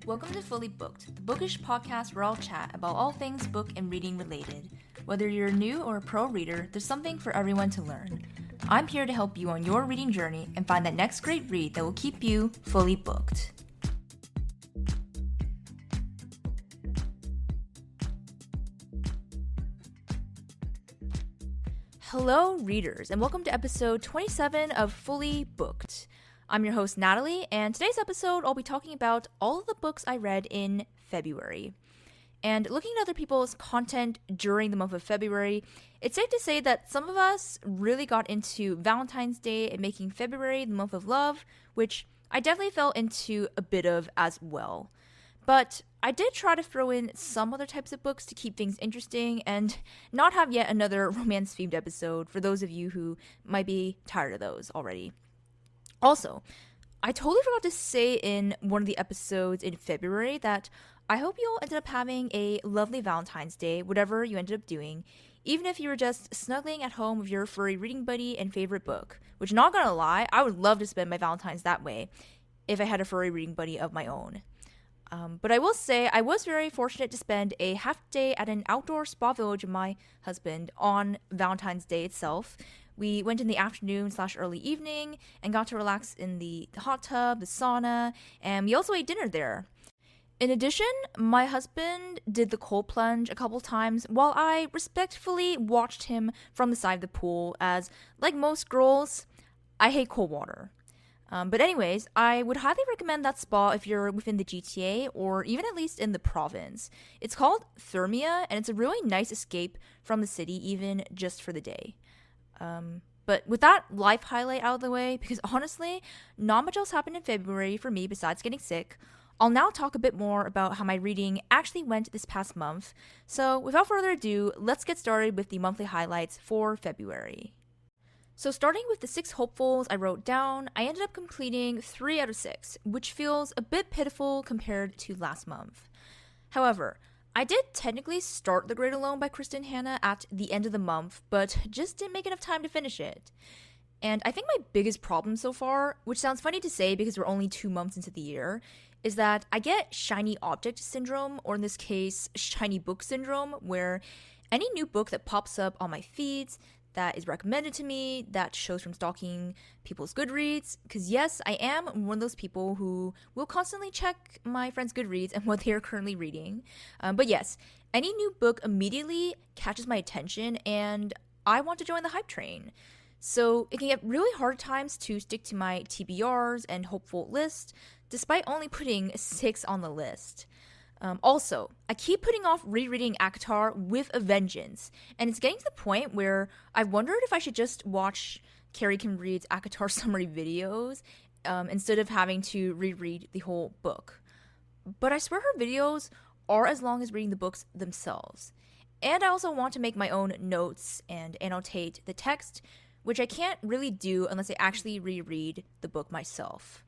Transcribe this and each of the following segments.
Welcome to Fully Booked, the bookish podcast where I'll chat about all things book and reading related. Whether you're new or a pro reader, there's something for everyone to learn. I'm here to help you on your reading journey and find that next great read that will keep you fully booked. Hello, readers, and welcome to episode 27 of Fully Booked. I'm your host, Natalie, and today's episode, I'll be talking about all of the books I read in February. And looking at other people's content during the month of February, it's safe to say that some of us really got into Valentine's Day and making February the month of love, which I definitely fell into a bit of as well. But I did try to throw in some other types of books to keep things interesting and not have yet another romance-themed episode for those of you who might be tired of those already. Also, I totally forgot to say in one of the episodes in February that I hope you all ended up having a lovely Valentine's Day, whatever you ended up doing, even if you were just snuggling at home with your furry reading buddy and favorite book. Which, not gonna lie, I would love to spend my Valentine's that way if I had a furry reading buddy of my own. But I will say I was very fortunate to spend a half day at an outdoor spa village with my husband on Valentine's Day itself. We went in the afternoon/early evening and got to relax in the hot tub, the sauna, and we also ate dinner there. In addition, my husband did the cold plunge a couple times while I respectfully watched him from the side of the pool as, like most girls, I hate cold water. But anyways, I would highly recommend that spa if you're within the GTA or even at least in the province. It's called Thermia, and it's a really nice escape from the city, even just for the day. But with that life highlight out of the way, because honestly, not much else happened in February for me besides getting sick, I'll now talk a bit more about how my reading actually went this past month. So without further ado, let's get started with the monthly highlights for February. So starting with the 6 hopefuls I wrote down, I ended up completing 3 out of 6, which feels a bit pitiful compared to last month. However, I did technically start The Great Alone by Kristen Hanna at the end of the month, but just didn't make enough time to finish it. And I think my biggest problem so far, which sounds funny to say because we're only 2 months into the year, is that I get shiny object syndrome, or in this case, shiny book syndrome, where any new book that pops up on my feeds that is recommended to me, that shows from stalking people's Goodreads, because yes, I am one of those people who will constantly check my friends' Goodreads and what they are currently reading. But yes, any new book immediately catches my attention and I want to join the hype train. So it can get really hard at times to stick to my TBRs and hopeful list, despite only putting 6 on the list. Also, I keep putting off rereading ACOTAR with a vengeance, and it's getting to the point where I've wondered if I should just watch Carrie Kim Reed's ACOTAR summary videos instead of having to reread the whole book. But I swear her videos are as long as reading the books themselves. And I also want to make my own notes and annotate the text, which I can't really do unless I actually reread the book myself.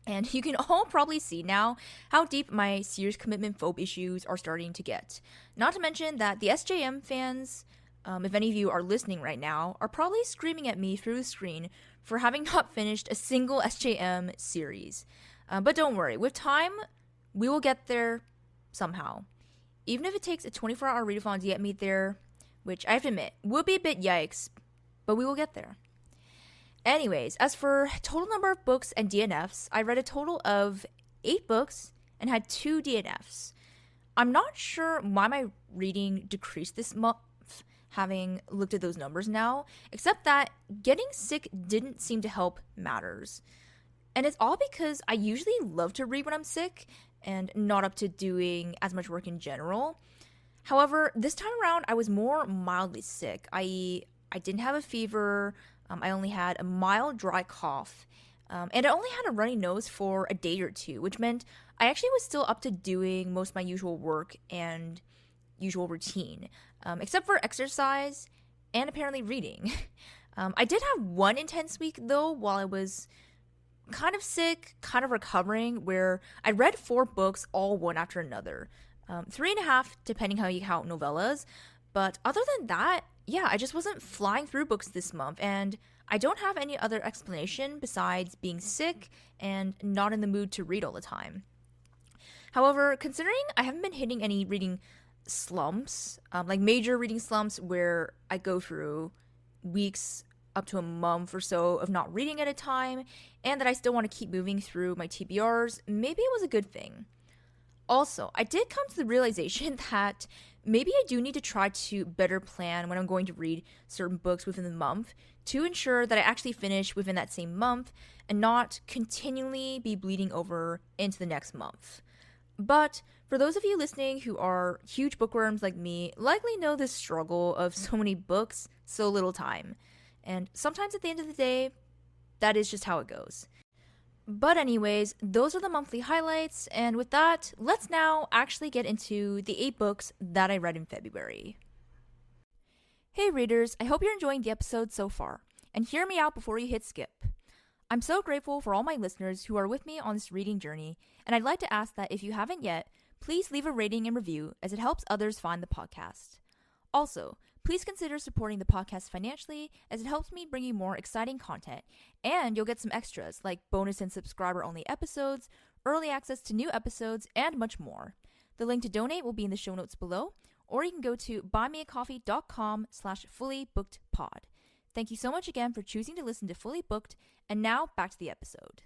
And you can all probably see now how deep my serious commitment phobe issues are starting to get. Not to mention that the SJM fans, if any of you are listening right now, are probably screaming at me through the screen for having not finished a single SJM series. But don't worry, with time, we will get there somehow. Even if it takes a 24-hour readathon to get me there, which I have to admit, would be a bit yikes, but we will get there. Anyways, as for total number of books and DNFs, I read a total of 8 books and had 2 DNFs. I'm not sure why my reading decreased this month, having looked at those numbers now, except that getting sick didn't seem to help matters. And it's all because I usually love to read when I'm sick and not up to doing as much work in general. However, this time around, I was more mildly sick, i.e., I didn't have a fever. I only had a mild dry cough, and I only had a runny nose for a day or 2, which meant I actually was still up to doing most of my usual work and usual routine, except for exercise and apparently reading. I did have one intense week, though, while I was kind of sick, kind of recovering, where I read 4 books, all one after another. 3.5, depending how you count novellas, but other than that, yeah, I just wasn't flying through books this month, and I don't have any other explanation besides being sick and not in the mood to read all the time. However, considering I haven't been hitting any reading slumps, like major reading slumps where I go through weeks up to a month or so of not reading at a time, and that I still want to keep moving through my TBRs, maybe it was a good thing. Also, I did come to the realization that maybe I do need to try to better plan when I'm going to read certain books within the month to ensure that I actually finish within that same month and not continually be bleeding over into the next month. But for those of you listening who are huge bookworms like me, likely know this struggle of so many books, so little time. And sometimes at the end of the day, that is just how it goes. But anyways, those are the monthly highlights, and with that, let's now actually get into the 8 books that I read in February. Hey readers, I hope you're enjoying the episode so far, and hear me out before you hit skip. I'm so grateful for all my listeners who are with me on this reading journey, and I'd like to ask that if you haven't yet, please leave a rating and review as it helps others find the podcast. Also, please consider supporting the podcast financially as it helps me bring you more exciting content, and you'll get some extras like bonus and subscriber-only episodes, early access to new episodes, and much more. The link to donate will be in the show notes below, or you can go to buymeacoffee.com/fullybookedpod. Thank you so much again for choosing to listen to Fully Booked, and now back to the episode.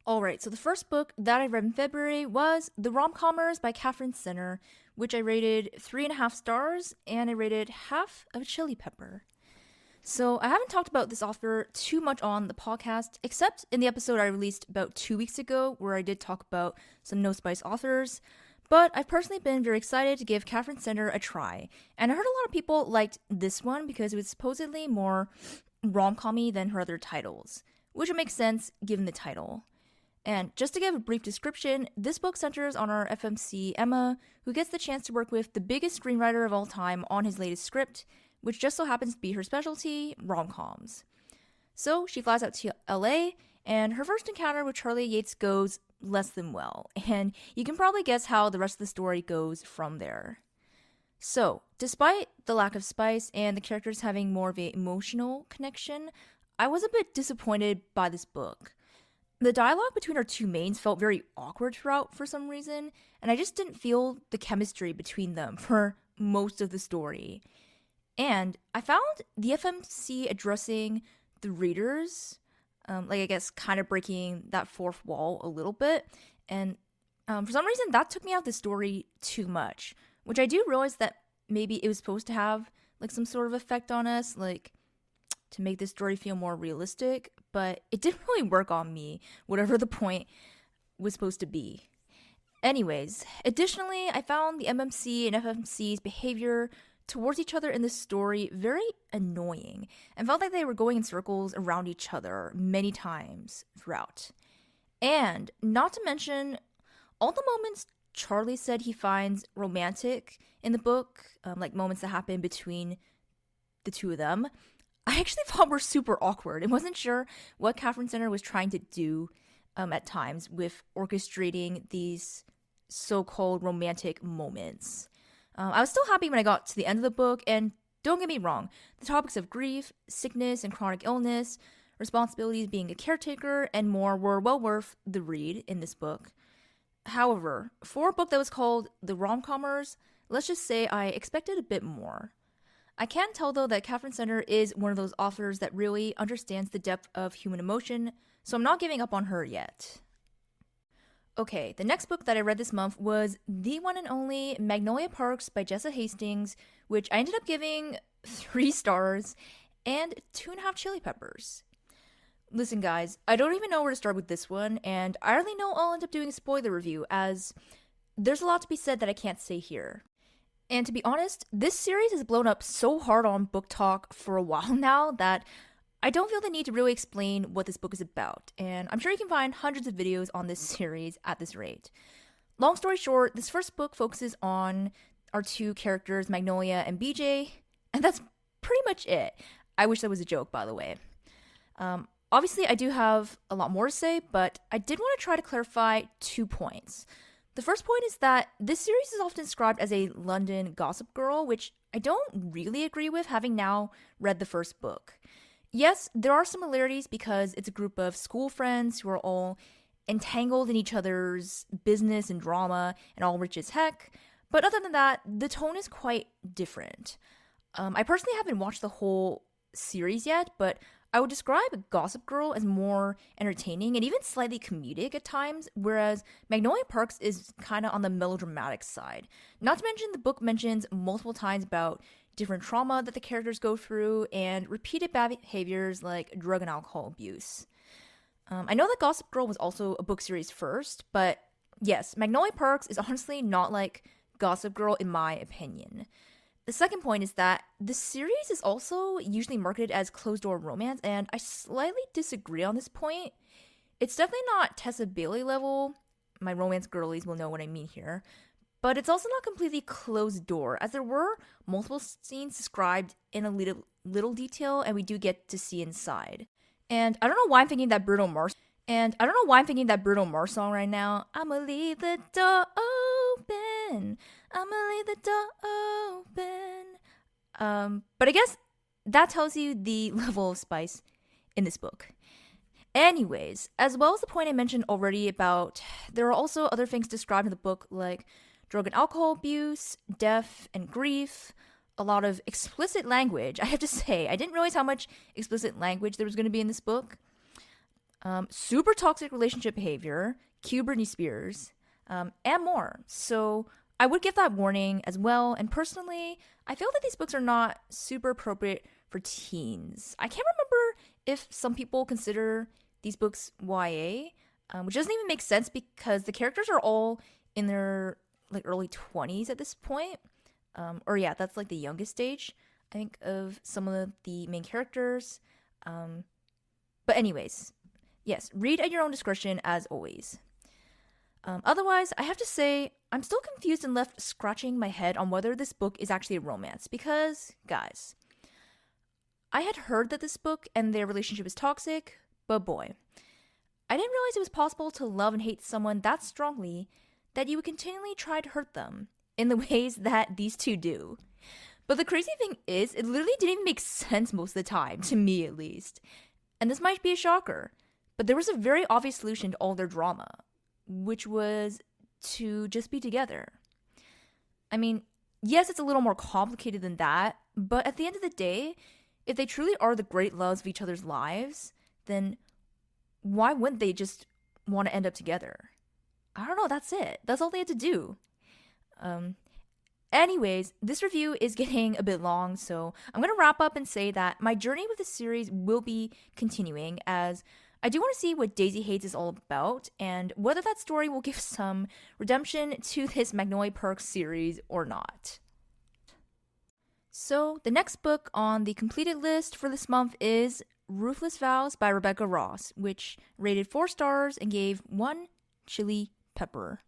Alright, so the first book that I read in February was The Rom Commers by Katherine Senner, which I rated 3.5 stars, and I rated half of a chili pepper. So I haven't talked about this author too much on the podcast, except in the episode I released about 2 weeks ago, where I did talk about some no spice authors. But I've personally been very excited to give Katherine Senner a try, and I heard a lot of people liked this one because it was supposedly more rom-com-y than her other titles, which would make sense given the title. And just to give a brief description, this book centers on our FMC Emma, who gets the chance to work with the biggest screenwriter of all time on his latest script, which just so happens to be her specialty, rom-coms. So she flies out to LA, and her first encounter with Charlie Yates goes less than well, and you can probably guess how the rest of the story goes from there. So, despite the lack of spice and the characters having more of an emotional connection, I was a bit disappointed by this book. The dialogue between our two mains felt very awkward throughout for some reason, and I just didn't feel the chemistry between them for most of the story. And I found the FMC addressing the readers, I guess kind of breaking that fourth wall a little bit, and for some reason that took me out of the story too much, which I do realize that maybe it was supposed to have like some sort of effect on us, like to make this story feel more realistic, but it didn't really work on me, whatever the point was supposed to be. Anyways, additionally, I found the MMC and FMC's behavior towards each other in this story very annoying, and felt like they were going in circles around each other many times throughout. And not to mention, all the moments Charlie said he finds romantic in the book, like moments that happen between the two of them, I actually thought were super awkward and wasn't sure what Katherine Senner was trying to do at times with orchestrating these so-called romantic moments. I was still happy when I got to the end of the book, and don't get me wrong, the topics of grief, sickness, and chronic illness, responsibilities being a caretaker, and more were well worth the read in this book. However, for a book that was called The Rom Commers, let's just say I expected a bit more. I can tell though that Katherine Senner is one of those authors that really understands the depth of human emotion, so I'm not giving up on her yet. Okay, the next book that I read this month was the one and only Magnolia Parks by Jessa Hastings, which I ended up giving 3 stars and 2.5 chili peppers. Listen guys, I don't even know where to start with this one, and I already know I'll end up doing a spoiler review, as there's a lot to be said that I can't say here. And to be honest, this series has blown up so hard on Book Talk for a while now that I don't feel the need to really explain what this book is about, and I'm sure you can find hundreds of videos on this series at this rate. Long story short, this first book focuses on our 2 characters, Magnolia and BJ, and that's pretty much it. I wish that was a joke, by the way. Obviously, I do have a lot more to say, but I did want to try to clarify 2 points. The first point is that this series is often described as a London Gossip Girl, which I don't really agree with, having now read the first book. Yes, there are similarities because it's a group of school friends who are all entangled in each other's business and drama and all rich as heck. But other than that, the tone is quite different. I personally haven't watched the whole series yet, but I would describe Gossip Girl as more entertaining and even slightly comedic at times, whereas Magnolia Parks is kind of on the melodramatic side. Not to mention, the book mentions multiple times about different trauma that the characters go through and repeated bad behaviors like drug and alcohol abuse. I know that Gossip Girl was also a book series first, but yes, Magnolia Parks is honestly not like Gossip Girl in my opinion. The second point is that the series is also usually marketed as closed-door romance, and I slightly disagree on this point. It's definitely not Tessa Bailey level. My romance girlies will know what I mean here. But it's also not completely closed door, as there were multiple scenes described in a little detail, and we do get to see inside. And I don't know why I'm thinking that Bruno Mars song right now. I'ma leave the door open. I'ma leave the door open. But I guess that tells you the level of spice in this book. Anyways, as well as the point I mentioned already about there are also other things described in the book like drug and alcohol abuse, death and grief, a lot of explicit language. I have to say, I didn't realize how much explicit language there was going to be in this book. Super toxic relationship behavior, cue Britney Spears, and more. So I would give that warning as well. And personally, I feel that these books are not super appropriate for teens. I can't remember if some people consider these books YA, which doesn't even make sense because the characters are all in their like early 20s at this point. Or yeah, that's like the youngest age, I think, of some of the main characters. But anyways, yes, read at your own discretion as always. Otherwise, I have to say, I'm still confused and left scratching my head on whether this book is actually a romance because, guys, I had heard that this book and their relationship is toxic, but boy, I didn't realize it was possible to love and hate someone that strongly that you would continually try to hurt them in the ways that these two do. But the crazy thing is, it literally didn't even make sense most of the time, to me at least. And this might be a shocker, but there was a very obvious solution to all their drama, which was to just be together. I mean, yes, it's a little more complicated than that, but at the end of the day, if they truly are the great loves of each other's lives, then why wouldn't they just want to end up together? I don't know, that's it. That's all they had to do. Anyways, this review is getting a bit long, so I'm going to wrap up and say that my journey with this series will be continuing as I do want to see what Daisy Hates is all about and whether that story will give some redemption to this Magnolia Parks series or not. So, the next book on the completed list for this month is Ruthless Vows by Rebecca Ross, which rated 4 stars and gave 1 chili pepper.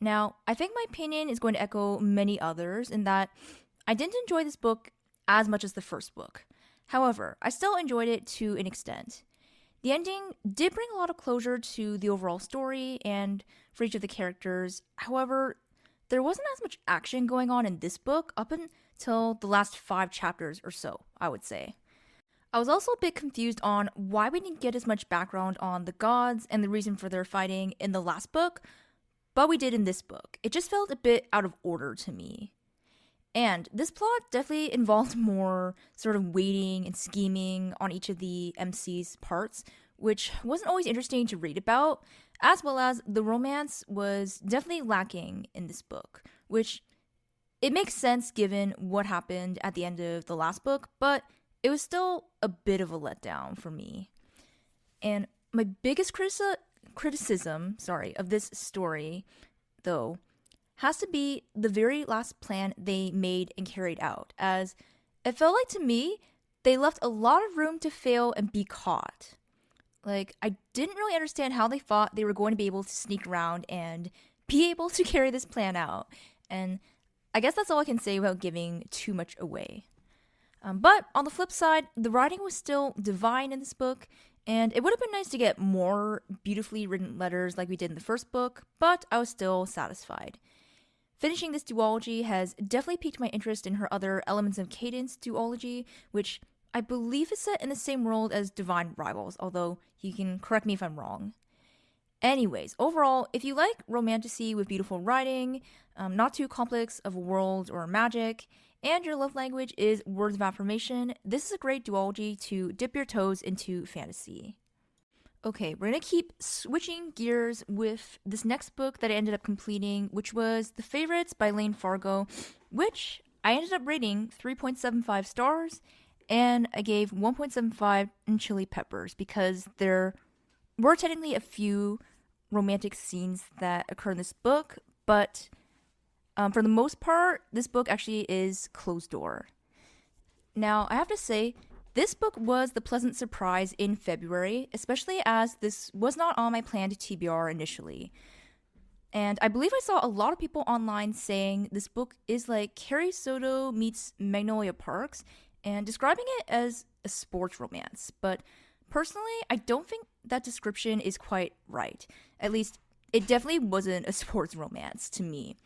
Now, I think my opinion is going to echo many others in that I didn't enjoy this book as much as the first book. However, I still enjoyed it to an extent. The ending did bring a lot of closure to the overall story and for each of the characters. However, there wasn't as much action going on in this book up until the last 5 chapters or so, I would say. I was also a bit confused on why we didn't get as much background on the gods and the reason for their fighting in the last book, but we did in this book. It just felt a bit out of order to me. And this plot definitely involved more sort of waiting and scheming on each of the MC's parts, which wasn't always interesting to read about, as well as the romance was definitely lacking in this book, which it makes sense given what happened at the end of the last book, but it was still a bit of a letdown for me. And my biggest criticism of this story, though, has to be the very last plan they made and carried out, as it felt like to me they left a lot of room to fail and be caught. Like, I didn't really understand how they thought they were going to be able to sneak around and be able to carry this plan out, and I guess that's all I can say without giving too much away. But on the flip side, the writing was still divine in this book, and it would have been nice to get more beautifully written letters like we did in the first book, but I was still satisfied. Finishing this duology has definitely piqued my interest in her other Elements of Cadence duology, which I believe is set in the same world as Divine Rivals, although you can correct me if I'm wrong. Anyways, overall, if you like romantasy with beautiful writing, not too complex of a world or magic, and your love language is words of affirmation, this is a great duology to dip your toes into fantasy. Okay, we're gonna keep switching gears with this next book that I ended up completing, which was The Favorites by Lane Fargo, which I ended up rating 3.75 stars, and I gave 1.75 in chili peppers because there were technically a few romantic scenes that occur in this book, but for the most part, this book actually is closed door. Now, I have to say, this book was the pleasant surprise in February, especially as this was not on my planned TBR initially. And I believe I saw a lot of people online saying this book is like Carrie Soto meets Magnolia Parks and describing it as a sports romance. But personally, I don't think that description is quite right. At least, it definitely wasn't a sports romance to me.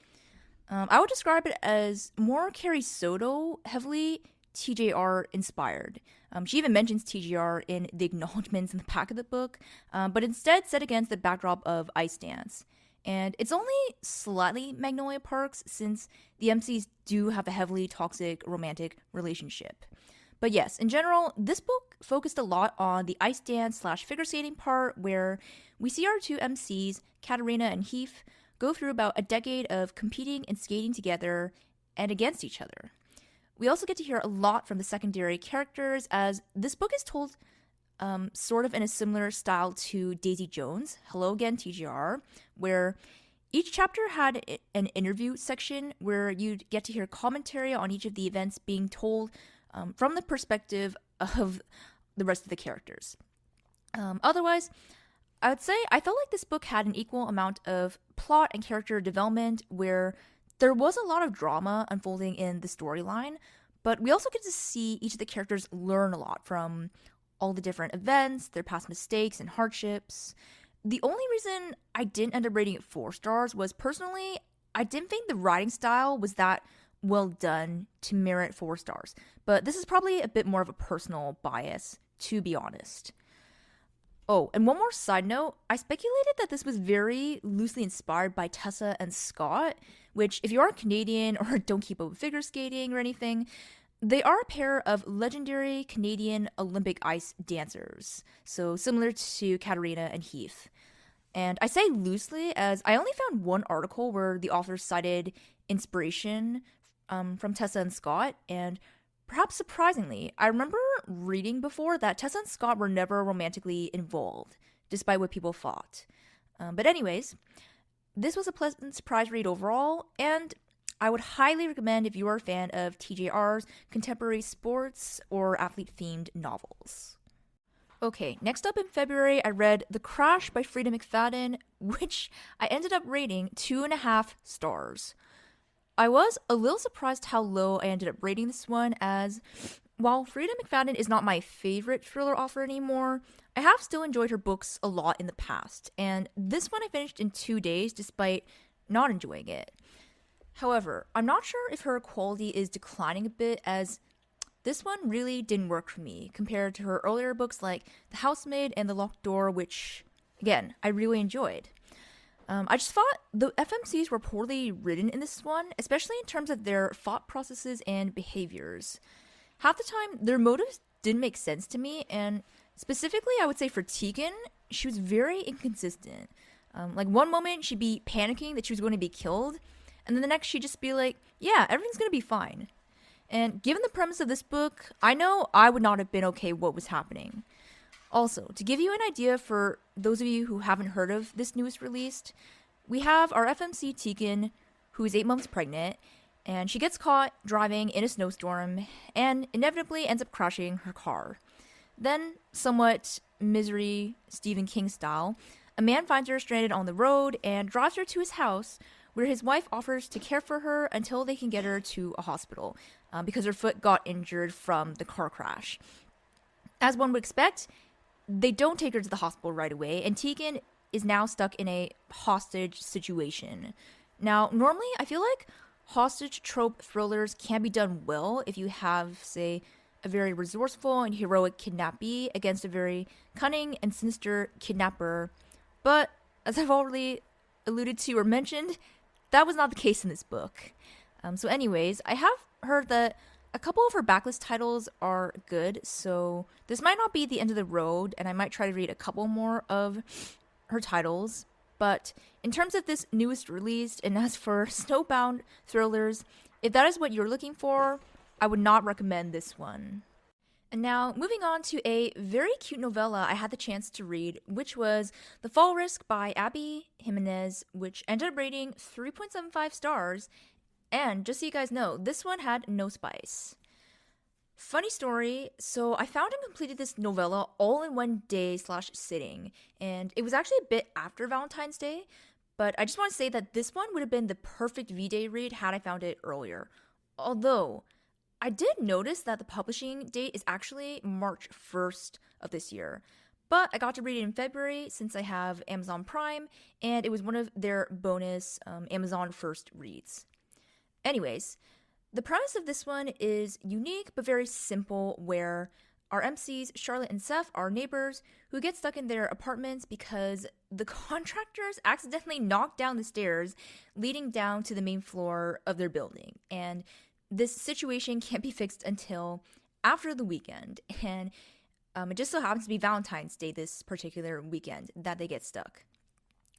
I would describe it as more Carrie Soto, heavily TJR inspired. She even mentions TJR in the acknowledgments in the back of the book, but instead set against the backdrop of Ice Dance. And it's only slightly Magnolia Parks since the MCs do have a heavily toxic romantic relationship. But yes, in general, this book focused a lot on the ice dance / figure skating part where we see our two MCs, Katarina and Heath, go through about a decade of competing and skating together and against each other. We also get to hear a lot from the secondary characters as this book is told sort of in a similar style to Daisy Jones, Hello Again TGR, where each chapter had an interview section where you'd get to hear commentary on each of the events being told from the perspective of the rest of the characters. Otherwise, I would say I felt like this book had an equal amount of plot and character development where there was a lot of drama unfolding in the storyline, but we also get to see each of the characters learn a lot from all the different events, their past mistakes and hardships. The only reason I didn't end up rating it 4 stars was personally, I didn't think the writing style was that well done to merit 4 stars. But this is probably a bit more of a personal bias, to be honest. Oh, and one more side note, I speculated that this was very loosely inspired by Tessa and Scott, which, if you aren't Canadian or don't keep up with figure skating or anything, they are a pair of legendary Canadian Olympic ice dancers, so similar to Katarina and Heath. And I say loosely as I only found one article where the author cited inspiration from Tessa and Scott, and perhaps surprisingly, I remember reading before that Tessa and Scott were never romantically involved, despite what people thought. But anyways, this was a pleasant surprise read overall, and I would highly recommend if you are a fan of TJR's contemporary sports or athlete-themed novels. Okay, next up in February, I read The Crash by Frida McFadden, which I ended up rating 2.5 stars. I was a little surprised how low I ended up rating this one, as while Frida McFadden is not my favorite thriller author anymore, I have still enjoyed her books a lot in the past, and this one I finished in 2 days despite not enjoying it. However, I'm not sure if her quality is declining a bit, as this one really didn't work for me compared to her earlier books like The Housemaid and The Locked Door, which, again, I really enjoyed. I just thought the FMCs were poorly written in this one, especially in terms of their thought processes and behaviors. Half the time, their motives didn't make sense to me, and specifically, I would say for Tegan, she was very inconsistent. Like, one moment, she'd be panicking that she was going to be killed, and then the next, she'd just be like, yeah, everything's going to be fine. And given the premise of this book, I know I would not have been okay with what was happening. Also, to give you an idea for those of you who haven't heard of this newest released, we have our FMC Tegan, who is 8 months pregnant, and she gets caught driving in a snowstorm and inevitably ends up crashing her car. Then, somewhat Misery Stephen King style, a man finds her stranded on the road and drives her to his house, where his wife offers to care for her until they can get her to a hospital, because her foot got injured from the car crash. As one would expect, they don't take her to the hospital right away, and Tegan is now stuck in a hostage situation. Now, normally, I feel like hostage trope thrillers can be done well if you have, say, a very resourceful and heroic kidnappee against a very cunning and sinister kidnapper, but as I've already alluded to or mentioned, that was not the case in this book. So anyways, I have heard that a couple of her backlist titles are good, so this might not be the end of the road, and I might try to read a couple more of her titles. But in terms of this newest release, and as for snowbound thrillers, if that is what you're looking for, I would not recommend this one. And now, moving on to a very cute novella I had the chance to read, which was The Fall Risk by Abby Jimenez, which ended up rating 3.75 stars. And just so you guys know, this one had no spice. Funny story, so I found and completed this novella all in one day / sitting, and it was actually a bit after Valentine's Day, but I just want to say that this one would have been the perfect V-Day read had I found it earlier. Although, I did notice that the publishing date is actually March 1st of this year, but I got to read it in February since I have Amazon Prime, and it was one of their bonus Amazon First reads. Anyways, the premise of this one is unique but very simple, where our MCs, Charlotte and Seth, are neighbors who get stuck in their apartments because the contractors accidentally knocked down the stairs leading down to the main floor of their building. And this situation can't be fixed until after the weekend. And it just so happens to be Valentine's Day this particular weekend that they get stuck.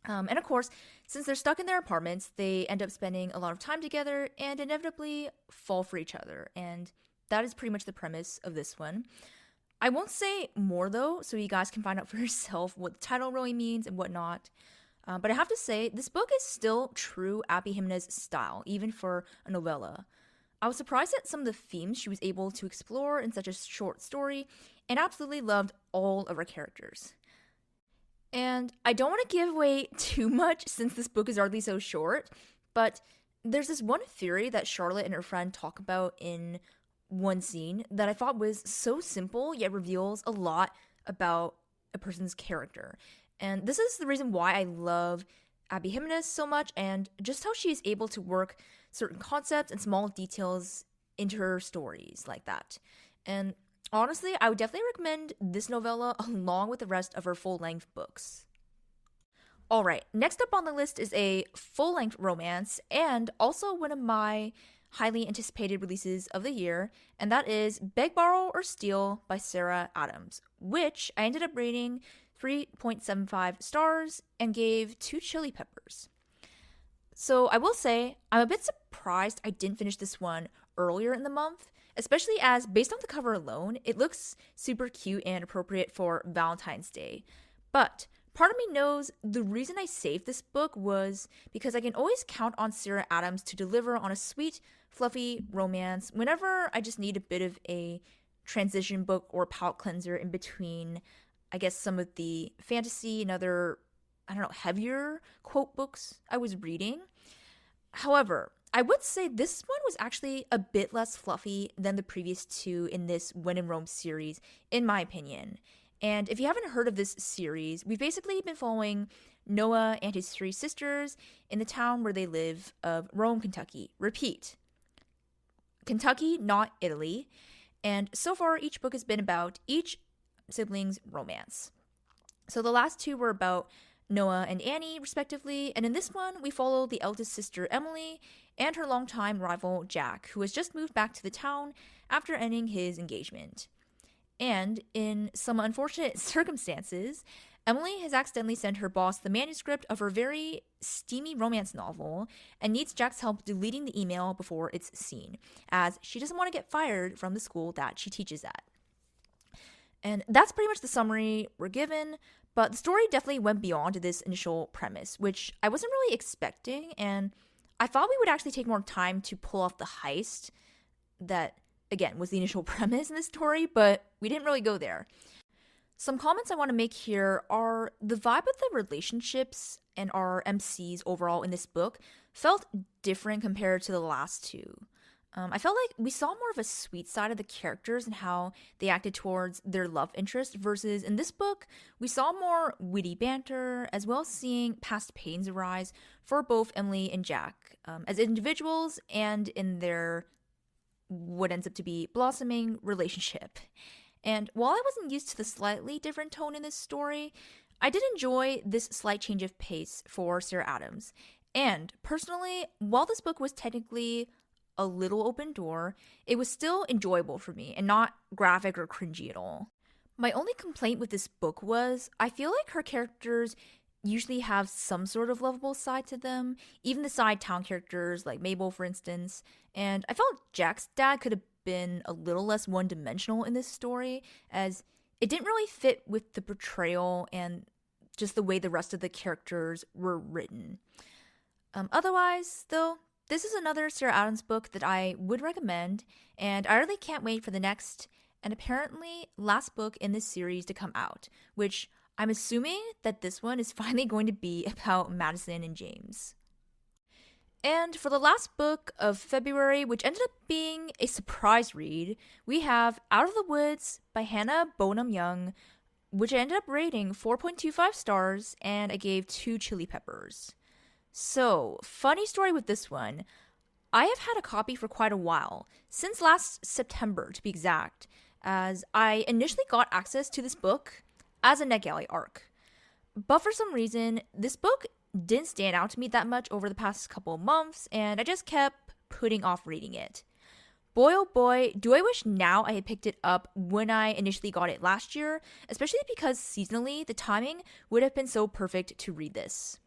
And of course, since they're stuck in their apartments, they end up spending a lot of time together and inevitably fall for each other. And that is pretty much the premise of this one. I won't say more though, so you guys can find out for yourself what the title really means and whatnot. But I have to say, this book is still true Abby Jimenez style, even for a novella. I was surprised at some of the themes she was able to explore in such a short story, and absolutely loved all of her characters. And I don't want to give away too much since this book is already so short, but there's this one theory that Charlotte and her friend talk about in one scene that I thought was so simple yet reveals a lot about a person's character. And this is the reason why I love Abby Jimenez so much, and just how she is able to work certain concepts and small details into her stories like that. And honestly, I would definitely recommend this novella along with the rest of her full-length books. Alright, next up on the list is a full-length romance, and also one of my highly anticipated releases of the year, and that is Beg, Borrow, or Steal by Sarah Adams, which I ended up rating 3.75 stars and gave 2 chili peppers. So I will say, I'm a bit surprised I didn't finish this one earlier in the month, especially as, based on the cover alone, it looks super cute and appropriate for Valentine's Day. But part of me knows the reason I saved this book was because I can always count on Sarah Adams to deliver on a sweet, fluffy romance whenever I just need a bit of a transition book or palate cleanser in between, I guess, some of the fantasy and other, heavier quote books I was reading. However, I would say this one was actually a bit less fluffy than the previous two in this When in Rome series, in my opinion. And if you haven't heard of this series, we've basically been following Noah and his 3 sisters in the town where they live of Rome, Kentucky. Repeat. Kentucky, not Italy. And so far, each book has been about each sibling's romance. So the last 2 were about Noah and Annie, respectively, and in this one, we follow the eldest sister, Emily, and her longtime rival, Jack, who has just moved back to the town after ending his engagement. And in some unfortunate circumstances, Emily has accidentally sent her boss the manuscript of her very steamy romance novel and needs Jack's help deleting the email before it's seen, as she doesn't want to get fired from the school that she teaches at. And that's pretty much the summary we're given, but the story definitely went beyond this initial premise, which I wasn't really expecting, and I thought we would actually take more time to pull off the heist that, again, was the initial premise in the story, but we didn't really go there. Some comments I want to make here are the vibe of the relationships and our MCs overall in this book felt different compared to the last 2. I felt like we saw more of a sweet side of the characters and how they acted towards their love interest, versus in this book, we saw more witty banter, as well as seeing past pains arise for both Emily and Jack, as individuals and in their what ends up to be blossoming relationship. And while I wasn't used to the slightly different tone in this story, I did enjoy this slight change of pace for Sarah Adams. And personally, while this book was technically a little open door, it was still enjoyable for me and not graphic or cringy at all. My only complaint with this book was I feel like her characters usually have some sort of lovable side to them, even the side town characters like Mabel, for instance. And I felt Jack's dad could have been a little less one dimensional in this story, as it didn't really fit with the portrayal and just the way the rest of the characters were written. Otherwise, though, this is another Sarah Adams book that I would recommend, and I really can't wait for the next and apparently last book in this series to come out, which I'm assuming that this one is finally going to be about Madison and James. And for the last book of February, which ended up being a surprise read, we have Out of the Woods by Hannah Bonham Young, which I ended up rating 4.25 stars, and I gave 2 chili peppers. So, funny story with this one. I have had a copy for quite a while, since last September to be exact, as I initially got access to this book as a NetGalley arc. But for some reason, this book didn't stand out to me that much over the past couple of months, and I just kept putting off reading it. Boy oh boy, do I wish now I had picked it up when I initially got it last year, especially because seasonally, the timing would have been so perfect to read this.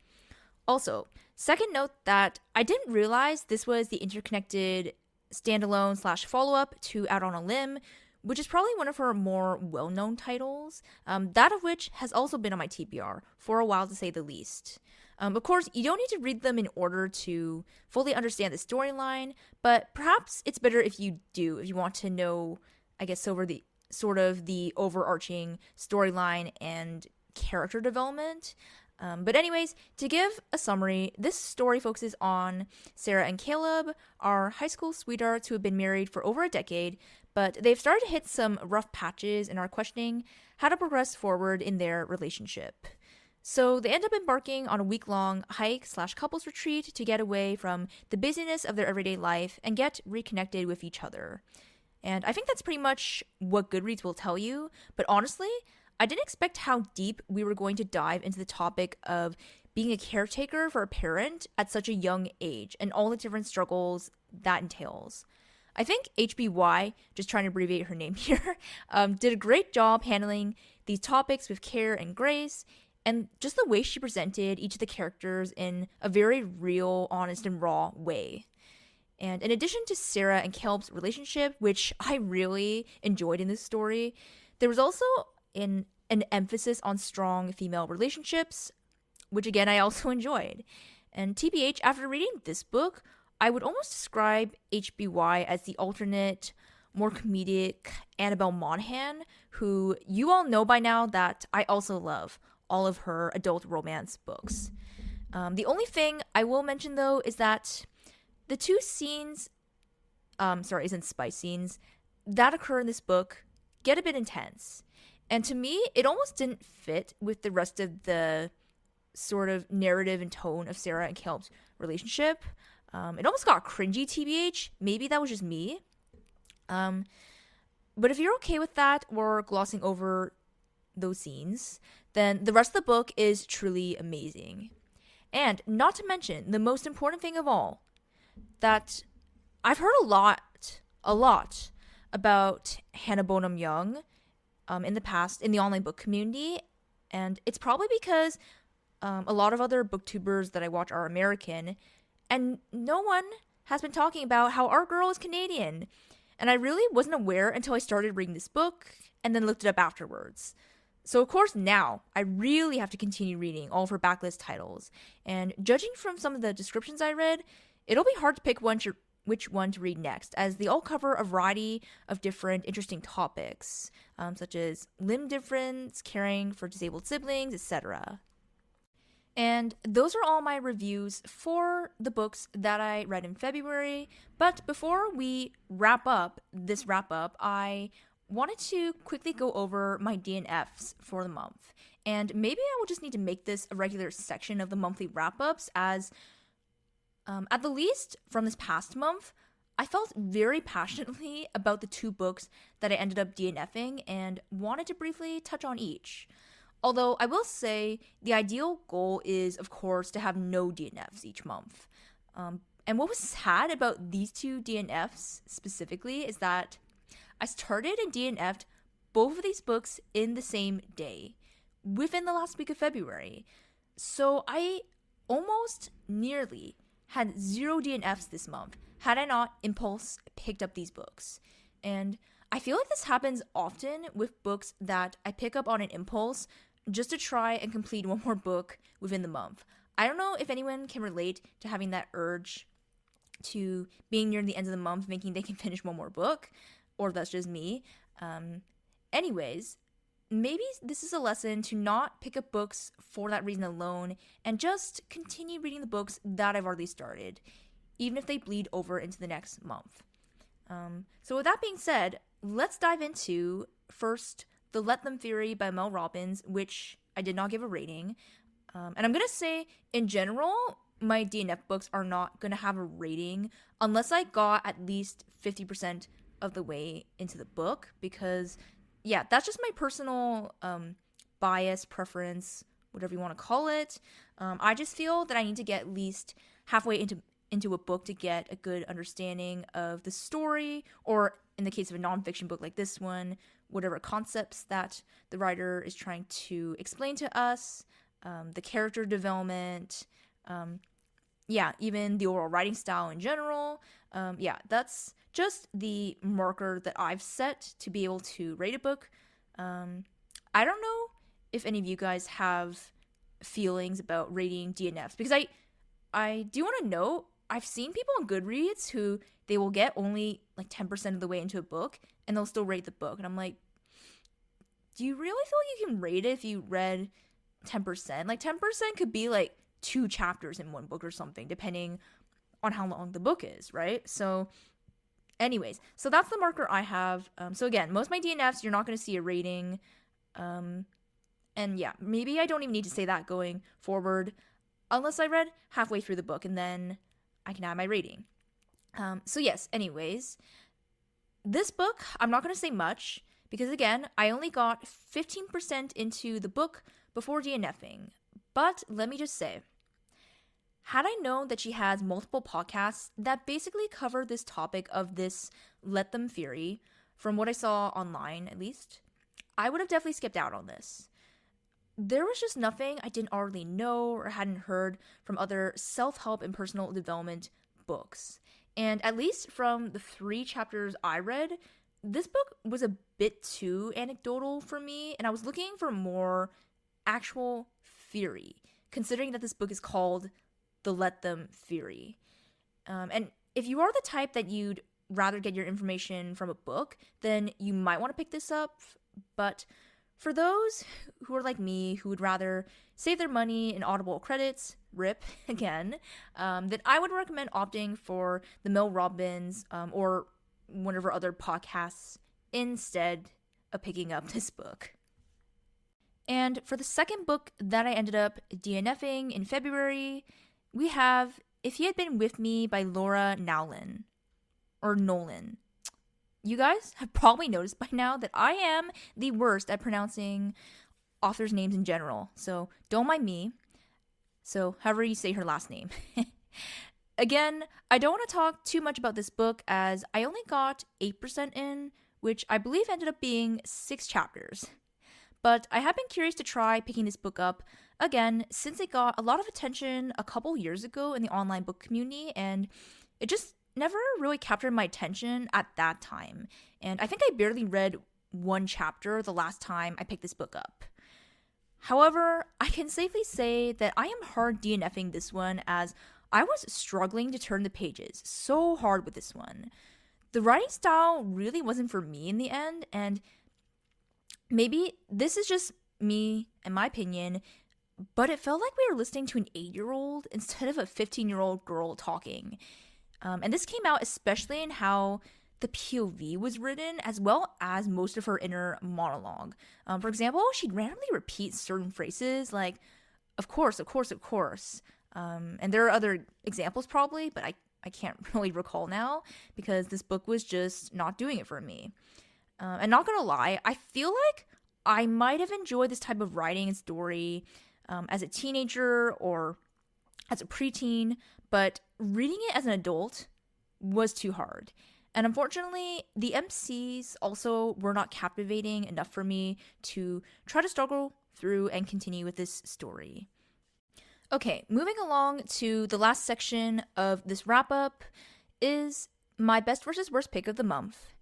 Also, second note that I didn't realize this was the interconnected standalone / follow-up to Out on a Limb, which is probably one of her more well-known titles, that of which has also been on my TBR for a while to say the least. Of course, you don't need to read them in order to fully understand the storyline, but perhaps it's better if you do, if you want to know, I guess, over the sort of the overarching storyline and character development. But anyways, to give a summary, this story focuses on Sarah and Caleb, our high school sweethearts who have been married for over a decade, but they've started to hit some rough patches and are questioning how to progress forward in their relationship. So they end up embarking on a week-long hike / couples retreat to get away from the busyness of their everyday life and get reconnected with each other. And I think that's pretty much what Goodreads will tell you, but honestly, I didn't expect how deep we were going to dive into the topic of being a caretaker for a parent at such a young age and all the different struggles that entails. I think HBY, just trying to abbreviate her name here, did a great job handling these topics with care and grace, and just the way she presented each of the characters in a very real, honest, and raw way. And in addition to Sarah and Caleb's relationship, which I really enjoyed in this story, there was also an emphasis on strong female relationships, which again I also enjoyed. And TBH, after reading this book, I would almost describe HBY as the alternate, more comedic Annabelle Monaghan, who you all know by now that I also love all of her adult romance books. The only thing I will mention though is that the 2 scenes, isn't spice scenes, that occur in this book get a bit intense. And to me, it almost didn't fit with the rest of the sort of narrative and tone of Sarah and Caleb's relationship. It almost got cringy, TBH. Maybe that was just me. But if you're okay with that or glossing over those scenes, then the rest of the book is truly amazing. And not to mention, the most important thing of all, that I've heard a lot about Hannah Bonham Young in the past in the online book community, and it's probably because a lot of other booktubers that I watch are American, and no one has been talking about how our girl is Canadian. And I really wasn't aware until I started reading this book and then looked it up afterwards. So of course now, I really have to continue reading all of her backlist titles, and judging from some of the descriptions I read, it'll be hard to pick which one to read next, as they all cover a variety of different interesting topics, such as limb difference, caring for disabled siblings, etc. And those are all my reviews for the books that I read in February. But before we wrap up, I wanted to quickly go over my DNFs for the month. And maybe I will just need to make this a regular section of the monthly wrap-ups, as at the least from this past month, I felt very passionately about the 2 books that I ended up DNFing and wanted to briefly touch on each. Although I will say the ideal goal is, of course, to have no DNFs each month. And what was sad about these two DNFs specifically is that I started and DNF'd both of these books in the same day, within the last week of February. So I almost nearly had 0 DNFs this month had I not impulse picked up these books. And I feel like this happens often with books that I pick up on an impulse just to try and complete one more book within the month. I don't know if anyone can relate to having that urge to being near the end of the month thinking they can finish one more book, or if that's just me. Anyways, maybe this is a lesson to not pick up books for that reason alone and just continue reading the books that I've already started, even if they bleed over into the next month. So with that being said, let's dive into first The Let Them Theory by Mel Robbins, which I did not give a rating. And I'm going to say, in general, my DNF books are not going to have a rating unless I got at least 50% of the way into the book, because yeah, that's just my personal bias, preference, whatever you want to call it. I just feel that I need to get at least halfway into a book to get a good understanding of the story, or in the case of a nonfiction book like this one, whatever concepts that the writer is trying to explain to us, the character development, even the overall writing style in general. That's just the marker that I've set to be able to rate a book. I don't know if any of you guys have feelings about rating DNFs, because I do want to note, I've seen people on Goodreads who they will get only like 10% of the way into a book and they'll still rate the book. And I'm like, do you really feel like you can rate it if you read 10%? Like 10% could be like 2 chapters in one book or something, depending on how long the book is, right? So anyways, so that's the marker I have. So again, most of my DNFs, you're not going to see a rating. And yeah, maybe I don't even need to say that going forward, unless I read halfway through the book, and then I can add my rating. So yes, anyways, this book, I'm not going to say much, because again, I only got 15% into the book before DNFing. But let me just say, had I known that she has multiple podcasts that basically cover this topic of this Let Them theory, from what I saw online at least, I would have definitely skipped out on this. There was just nothing I didn't already know or hadn't heard from other self-help and personal development books. And at least from the 3 chapters I read, this book was a bit too anecdotal for me, and I was looking for more actual theory, considering that this book is called The Let Them Theory. And if you are the type that you'd rather get your information from a book, then you might want to pick this up. But for those who are like me, who would rather save their money in Audible credits, rip again, then I would recommend opting for the Mel Robbins or one of her other podcasts instead of picking up this book. And for the second book that I ended up DNFing in February, we have If He Had Been With Me by Laura Nowlin, or Nolan. You guys have probably noticed by now that I am the worst at pronouncing authors' names in general, so don't mind me. So however you say her last name. Again, I don't want to talk too much about this book as I only got 8% in, which I believe ended up being 6 chapters. But I have been curious to try picking this book up again since it got a lot of attention a couple years ago in the online book community, and it just never really captured my attention at that time. And I think I barely read 1 chapter the last time I picked this book up. However, I can safely say that I am hard DNFing this one as I was struggling to turn the pages so hard with this one. The writing style really wasn't for me in the end, and maybe this is just me and my opinion, but it felt like we were listening to an 8-year-old instead of a 15-year-old girl talking. And this came out especially in how the POV was written, as well as most of her inner monologue. For example, she'd randomly repeat certain phrases like, of course, of course, of course. And there are other examples probably, but I can't really recall now because this book was just not doing it for me. And not gonna lie, I feel like I might have enjoyed this type of writing and story as a teenager or as a preteen, but reading it as an adult was too hard. And unfortunately, the MCs also were not captivating enough for me to try to struggle through and continue with this story. Okay, moving along to the last section of this wrap-up is my best versus worst pick of the month.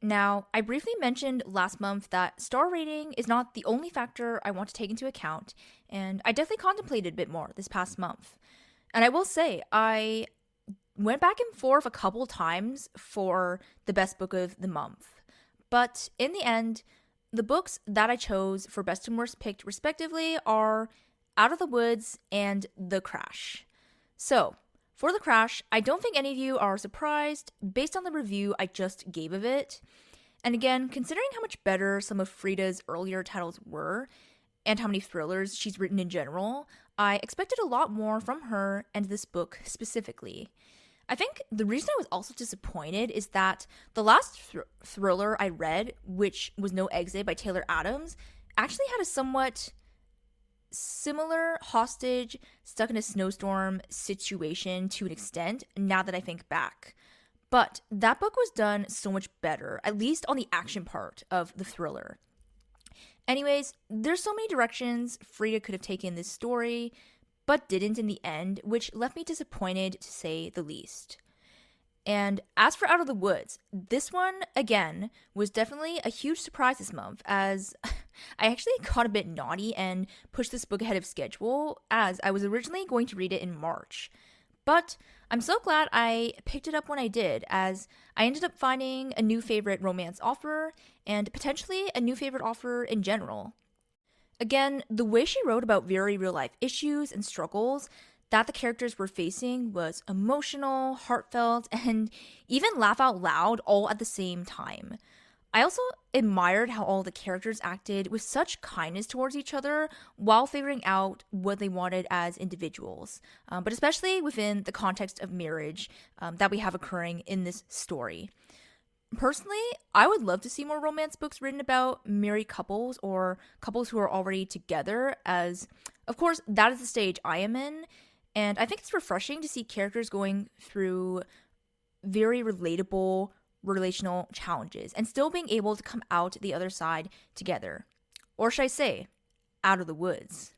Now, I briefly mentioned last month that star rating is not the only factor I want to take into account, and I definitely contemplated a bit more this past month. And I will say, I went back and forth a couple times for the best book of the month. But in the end, the books that I chose for best and worst picked respectively are Out of the Woods and The Crash. So, for The Crash, I don't think any of you are surprised based on the review I just gave of it. And again, considering how much better some of Frida's earlier titles were, and how many thrillers she's written in general, I expected a lot more from her and this book specifically. I think the reason I was also disappointed is that the last thriller I read, which was No Exit by Taylor Adams, actually had a somewhat similar hostage, stuck in a snowstorm situation to an extent, now that I think back. But that book was done so much better, at least on the action part of the thriller. Anyways, there's so many directions Frida could have taken this story, but didn't in the end, which left me disappointed to say the least. And as for Out of the Woods, this one, again, was definitely a huge surprise this month, as I actually got a bit naughty and pushed this book ahead of schedule, as I was originally going to read it in March. But I'm so glad I picked it up when I did, as I ended up finding a new favorite romance author, and potentially a new favorite author in general. Again, the way she wrote about very real-life issues and struggles that the characters were facing was emotional, heartfelt, and even laugh out loud all at the same time. I also admired how all the characters acted with such kindness towards each other while figuring out what they wanted as individuals, but especially within the context of marriage that we have occurring in this story. Personally, I would love to see more romance books written about married couples or couples who are already together, as, of course, that is the stage I am in, and I think it's refreshing to see characters going through very relatable relational challenges and still being able to come out the other side together. Or should I say, out of the woods.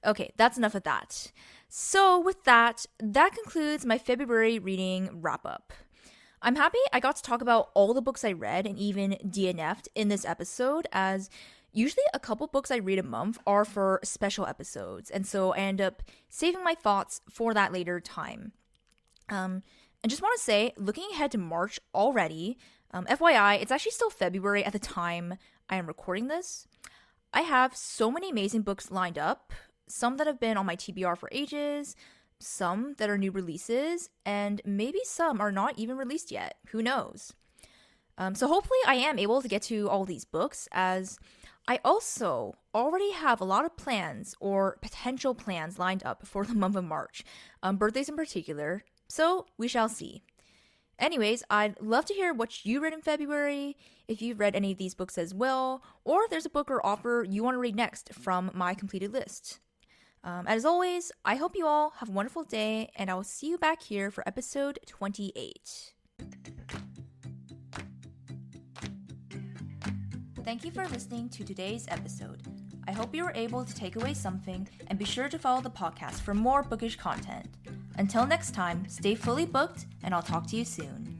Okay, that's enough of that. So with that concludes my February reading wrap-up. I'm happy I got to talk about all the books I read and even DNF'd in this episode, as usually a couple books I read a month are for special episodes, and so I end up saving my thoughts for that later time. And just want to say, looking ahead to March already, FYI, it's actually still February at the time I am recording this. I have so many amazing books lined up, some that have been on my TBR for ages, some that are new releases, and maybe some are not even released yet. Who knows? So hopefully I am able to get to all these books, as I also already have a lot of plans or potential plans lined up for the month of March, birthdays in particular, so we shall see. Anyways, I'd love to hear what you read in February, if you've read any of these books as well, or if there's a book or author you want to read next from my completed list. As always, I hope you all have a wonderful day, and I will see you back here for episode 28. Thank you for listening to today's episode. I hope you were able to take away something, and be sure to follow the podcast for more bookish content. Until next time, stay fully booked, and I'll talk to you soon.